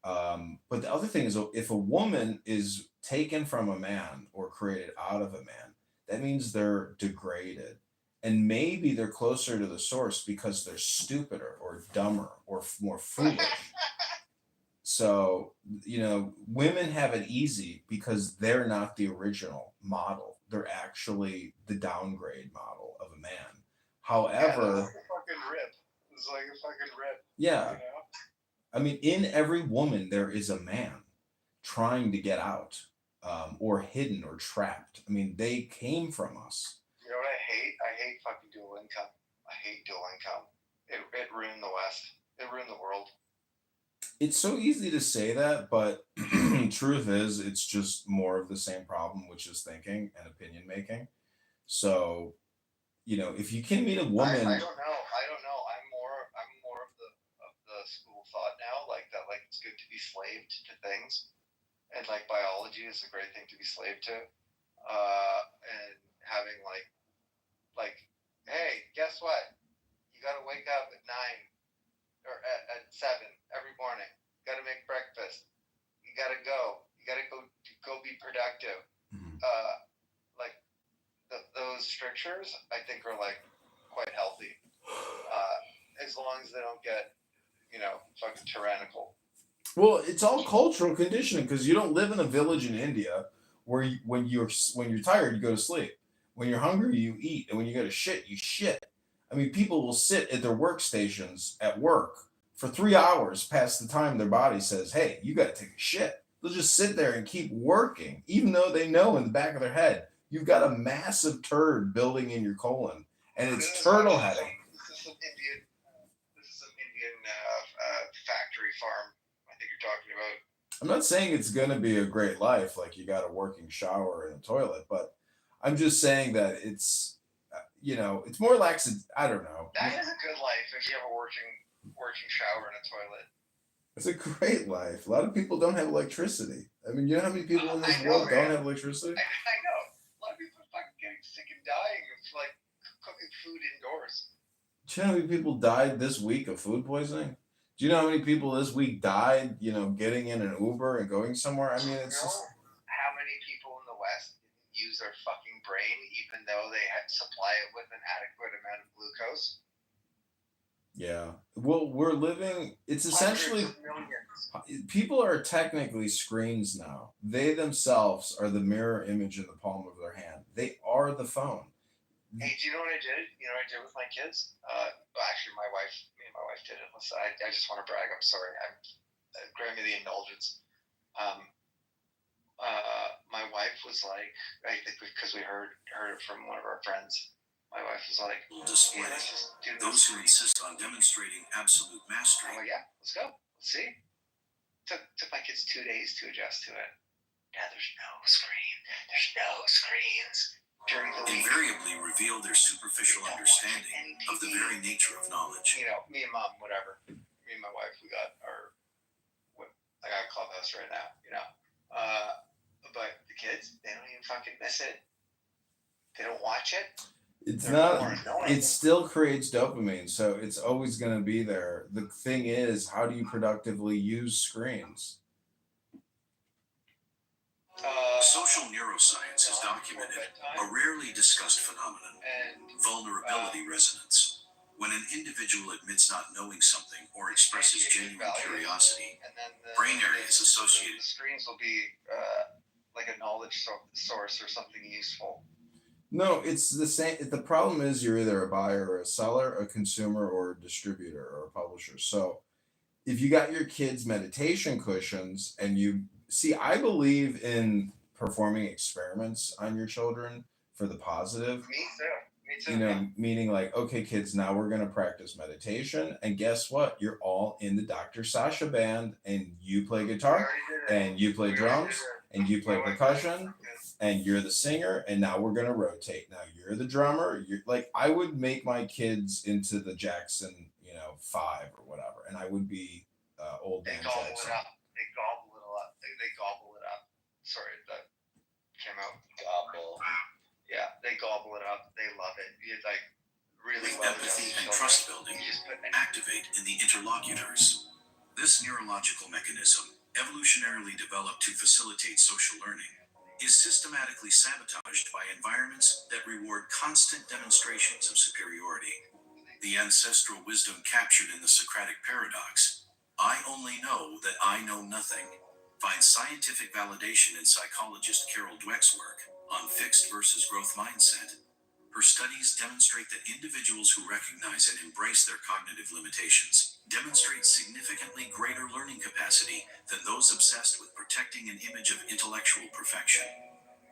But the other thing is, if a woman is taken from a man or created out of a man, that means they're degraded. And maybe they're closer to the source because they're stupider or dumber or more foolish. So, you know, women have it easy because they're not the original model. They're actually the downgrade model of a man. However, it's like a fucking rip. It's like a fucking rip. Yeah. You know? I mean, in every woman, there is a man trying to get out, or hidden or trapped. I mean, they came from us. You know what I hate? I hate fucking dual income. I hate dual income. It ruined the West. It ruined the world. It's so easy to say that, but truth is, it's just more of the same problem, which is thinking and opinion making. So, you know, if you can meet a woman, I don't know. I'm more of the school thought now, like that. Like it's good to be slaved to things, and like biology is a great thing to be slaved to, and having like, hey, guess what? You got to wake up at 9 or at 7 every morning. You got to make breakfast. You got to go. You got to go be productive. Mhm. Like those strictures, I think are like quite healthy, as long as they don't get, you know, fucking tyrannical. Well, it's all cultural conditioning because you don't live in a village in India where when you're tired, you go to sleep. When you're hungry, you eat, and when you go to shit, you shit. I mean, people will sit at their workstations at work for 3 hours past the time their body says, "Hey, you got to take a shit." They'll just sit there and keep working, even though they know in the back of their head you've got a massive turd building in your colon, and it's turtle heading. This is some Indian factory farm. I think you're talking about. I'm not saying it's going to be a great life, like you got a working shower and a toilet, but I'm just saying that it's, you know, it's more lax. I don't know. That is a good life if you have a working shower and a toilet. It's a great life. A lot of people don't have electricity. I mean, you know how many people in this world don't have electricity? I know. A lot of people are fucking getting sick and dying of like cooking food indoors. Do you know how many people died this week of food poisoning? Do you know how many people this week died, you know, getting in an Uber and going somewhere? I mean, it's just... How many people in the West didn't use their fucking brain even though they had supply it with an adequate amount of glucose? Yeah. Well, we're living, it's essentially, people are technically screens now. They themselves are the mirror image in the palm of their hand. They are the phone. Hey, do you know what I did? You know what I did with my kids? Actually, me and my wife did it. Listen, I just want to brag. I'm sorry. Grant me the indulgence. My wife was like, I think because we heard it from one of our friends. My wife was like, display. Hey, let's just do Those who insist on demonstrating absolute mastery. I'm like, yeah, let's go. Let's see. Took my kids 2 days to adjust to it. Now there's no screen. There's no screens during the week. Invariably reveal their superficial understanding of the very nature of knowledge. You know, me and mom, whatever. Me and my wife, we got I got Clubhouse right now, you know. But the kids, they don't even fucking miss it. They don't watch it. It's not, it still creates dopamine, so it's always going to be there. The thing is, how do you productively use screens? Social neuroscience has documented a rarely discussed phenomenon, vulnerability resonance. When an individual admits not knowing something or expresses genuine curiosity, brain areas associated. The screens will be like a knowledge source or something useful. No, it's the same. The problem is you're either a buyer or a seller, a consumer or a distributor or a publisher. So if you got your kids meditation cushions and you see, I believe in performing experiments on your children for the positive. Me too. You know, meaning like, okay, kids, now we're going to practice meditation. And guess what? You're all in the Dr. Sasha band, and you play guitar, and you play drums, and you play percussion, and you're the singer. And now we're going to rotate. Now you're the drummer. You're like, I would make my kids into the Jackson, 5 or whatever. And I would be old man Jackson. They gobble it up. They gobble it up. Sorry, that came out. Gobble. Yeah, they gobble it up. They love it. It's like really well. Empathy and trust building activate in the interlocutors. This neurological mechanism, evolutionarily developed to facilitate social learning, is systematically sabotaged by environments that reward constant demonstrations of superiority. The ancestral wisdom captured in the Socratic paradox, I only know that I know nothing, finds scientific validation in psychologist Carol Dweck's work on fixed versus growth mindset. Her studies demonstrate that individuals who recognize and embrace their cognitive limitations demonstrate significantly greater learning capacity than those obsessed with protecting an image of intellectual perfection.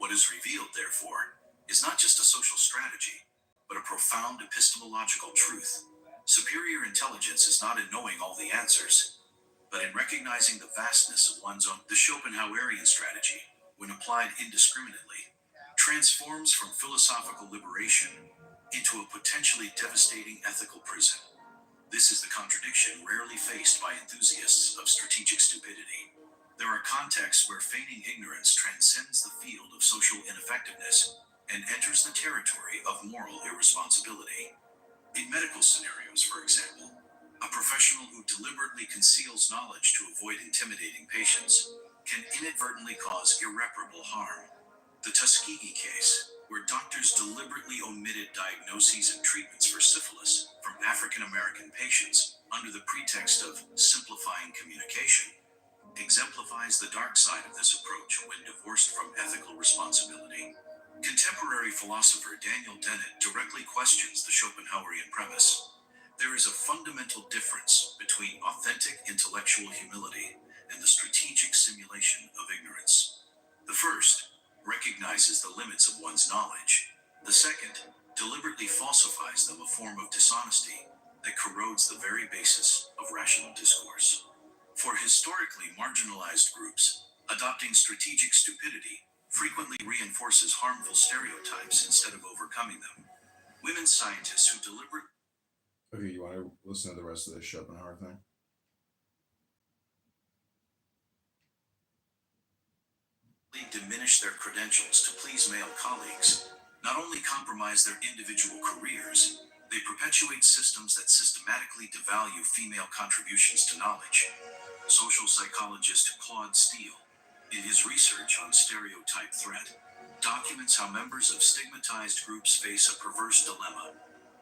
What is revealed, therefore, is not just a social strategy, but a profound epistemological truth. Superior intelligence is not in knowing all the answers, but in recognizing the vastness of one's own. The Schopenhauerian strategy, when applied indiscriminately, transforms from philosophical liberation into a potentially devastating ethical prison. This is the contradiction rarely faced by enthusiasts of strategic stupidity. There are contexts where feigning ignorance transcends the field of social ineffectiveness and enters the territory of moral irresponsibility. In medical scenarios, for example, a professional who deliberately conceals knowledge to avoid intimidating patients can inadvertently cause irreparable harm. The Tuskegee case, where doctors deliberately omitted diagnoses and treatments for syphilis from African American patients under the pretext of simplifying communication, exemplifies the dark side of this approach when divorced from ethical responsibility. Contemporary philosopher Daniel Dennett directly questions the Schopenhauerian premise. There is a fundamental difference between authentic intellectual humility and the strategic simulation of ignorance. The first recognizes the limits of one's knowledge. The second deliberately falsifies them, a form of dishonesty that corrodes the very basis of rational discourse. For historically marginalized groups, adopting strategic stupidity frequently reinforces harmful stereotypes instead of overcoming them. Women scientists who deliberately... Okay, you want to listen to the rest of the Schopenhauer thing? diminish their credentials to please male colleagues not only compromise their individual careers, they perpetuate systems that systematically devalue female contributions to knowledge. Social psychologist Claude Steele, in his research on stereotype threat, documents how members of stigmatized groups face a perverse dilemma,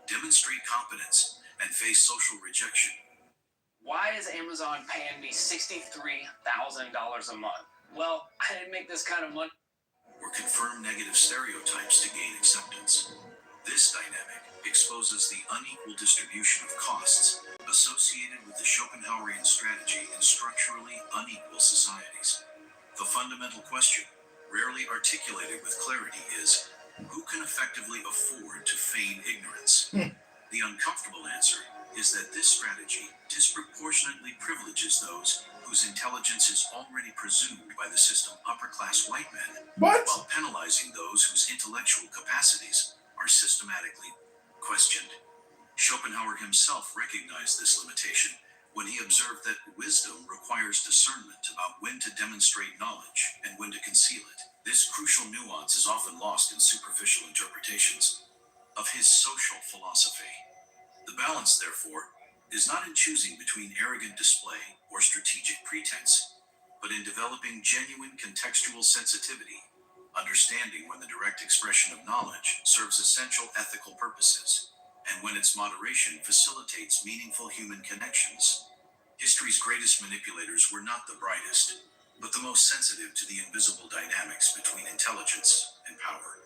demonstrate competence, and face social rejection. Why is Amazon paying me $63,000 a month? Well, I didn't make this kind of money. Or confirm negative stereotypes to gain acceptance. This dynamic exposes the unequal distribution of costs associated with the Schopenhauerian strategy in structurally unequal societies. The fundamental question, rarely articulated with clarity, is who can effectively afford to feign ignorance? The uncomfortable answer is that this strategy disproportionately privileges those whose intelligence is already presumed by the system upper-class white men, while penalizing those whose intellectual capacities are systematically questioned. Schopenhauer himself recognized this limitation when he observed that wisdom requires discernment about when to demonstrate knowledge and when to conceal it. This crucial nuance is often lost in superficial interpretations of his social philosophy. The balance, therefore, is not in choosing between arrogant display or strategic pretense, but in developing genuine contextual sensitivity, understanding when the direct expression of knowledge serves essential ethical purposes, and when its moderation facilitates meaningful human connections. History's greatest manipulators were not the brightest, but the most sensitive to the invisible dynamics between intelligence and power.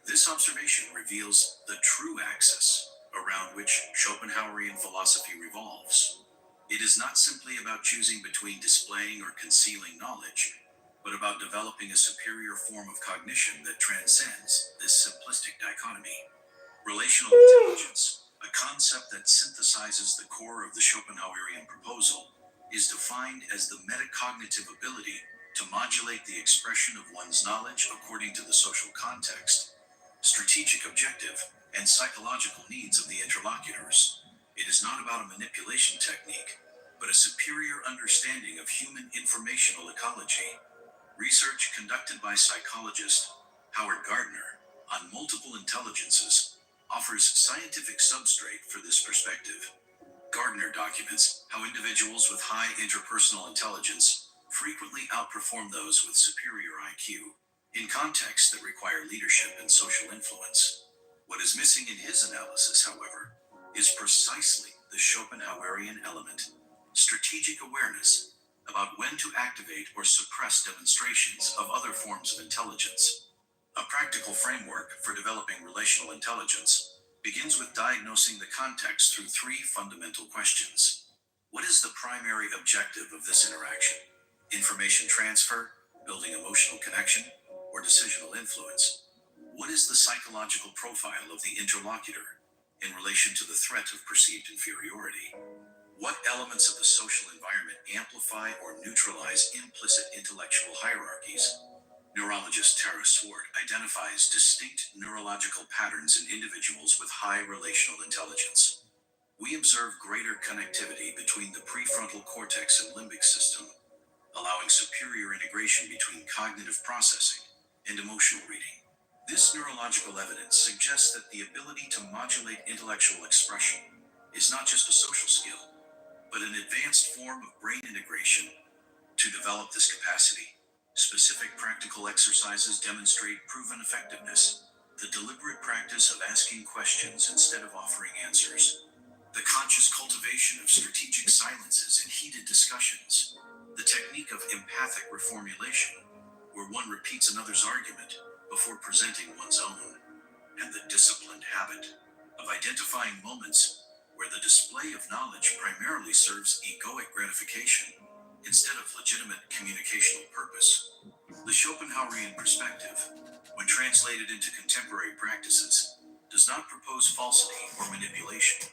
This observation reveals the true axis around which Schopenhauerian philosophy revolves. It is not simply about choosing between displaying or concealing knowledge, but about developing a superior form of cognition that transcends this simplistic dichotomy. Relational intelligence, a concept that synthesizes the core of the Schopenhauerian proposal, is defined as the metacognitive ability to modulate the expression of one's knowledge according to the social context, strategic objective, and psychological needs of the interlocutors. It is not about a manipulation technique, but a superior understanding of human informational ecology. Research conducted by psychologist Howard Gardner on multiple intelligences offers scientific substrate for this perspective. Gardner documents how individuals with high interpersonal intelligence frequently outperform those with superior IQ in contexts that require leadership and social influence. What is missing in his analysis, however, is precisely the Schopenhauerian element, strategic awareness about when to activate or suppress demonstrations of other forms of intelligence. A practical framework for developing relational intelligence begins with diagnosing the context through three fundamental questions. What is the primary objective of this interaction? Information transfer, building emotional connection, or decisional influence? What is the psychological profile of the interlocutor in relation to the threat of perceived inferiority? What elements of the social environment amplify or neutralize implicit intellectual hierarchies? Neurologist Tara Swart identifies distinct neurological patterns in individuals with high relational intelligence. We observe greater connectivity between the prefrontal cortex and limbic system, allowing superior integration between cognitive processing and emotional reading. This neurological evidence suggests that the ability to modulate intellectual expression is not just a social skill, but an advanced form of brain integration. To develop this capacity, specific practical exercises demonstrate proven effectiveness: the deliberate practice of asking questions instead of offering answers, the conscious cultivation of strategic silences in heated discussions, the technique of empathic reformulation, where one repeats another's argument before presenting one's own, and the disciplined habit of identifying moments where the display of knowledge primarily serves egoic gratification instead of legitimate communicational purpose. The Schopenhauerian perspective, when translated into contemporary practices, does not propose falsity or manipulation,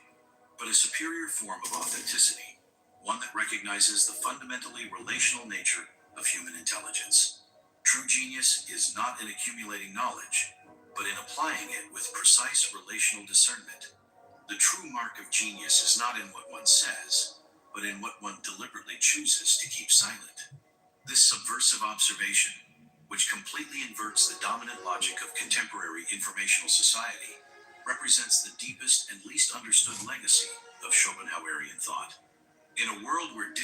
but a superior form of authenticity, one that recognizes the fundamentally relational nature of human intelligence. True genius is not in accumulating knowledge, but in applying it with precise relational discernment. The true mark of genius is not in what one says, but in what one deliberately chooses to keep silent. This subversive observation, which completely inverts the dominant logic of contemporary informational society, represents the deepest and least understood legacy of Schopenhauerian thought. In a world where digital